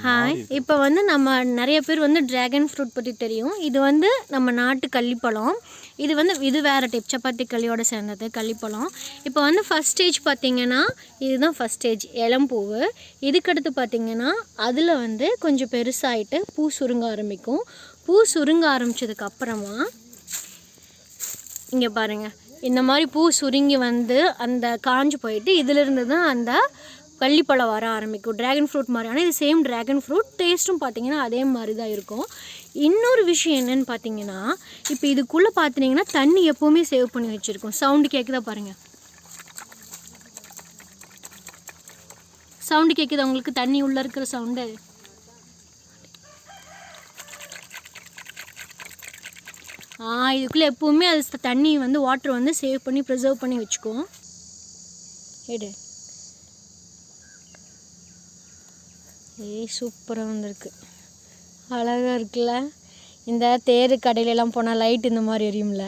Hi, இப்போ வந்து நம்ம நிறைய பேர் வந்து ட்ராகன் ஃப்ரூட் பற்றி தெரியும். இது வந்து நம்ம நாட்டு கள்ளிப்பழம். இது வேறு டைப், சப்பாத்தி களியோட சேர்ந்தது கள்ளிப்பழம். இப்போ வந்து ஃபஸ்ட் ஸ்டேஜ் பார்த்திங்கன்னா இதுதான் ஃபஸ்ட் ஸ்டேஜ், இளம்பூவு. இதுக்கடுத்து பார்த்திங்கன்னா அதில் வந்து கொஞ்சம் பெருசாகிட்டு பூ சுருங்க ஆரம்பிக்கும். பூ சுருங்க ஆரம்பித்ததுக்கப்புறமா இங்கே பாருங்கள், இந்த மாதிரி பூ சுருங்கி வந்து அந்த காஞ்சு போயிட்டு இதிலிருந்து தான் அந்த கள்ளிப்பழம் வர ஆரம்பிக்கும். ட்ராகன் ஃப்ரூட் மாதிரி, ஆனால் இது சேம் ட்ராகன் ஃப்ரூட். டேஸ்ட்டும் பார்த்திங்கன்னா அதே மாதிரி தான் இருக்கும். இன்னொரு விஷயம் என்னென்னு பார்த்தீங்கன்னா, இப்போ இதுக்குள்ளே பார்த்திங்கன்னா தண்ணி எப்போவுமே சேவ் பண்ணி வச்சுருக்கோம். சவுண்டு கேட்குதா பாருங்கள், சவுண்டு கேட்குதா உங்களுக்கு? தண்ணி உள்ளே இருக்கிற சவுண்டு. இதுக்குள்ளே எப்போவுமே அது தண்ணி வந்து வாட்டர் வந்து சேவ் பண்ணி ப்ரிசர்வ் பண்ணி வச்சுக்குவோம். எடு, சூப்பராக வந்திருக்கு, அழகாக இருக்குல்ல. இந்த தேர் கடையிலலாம் போனால் லைட் இந்த மாதிரி எரியும்ல,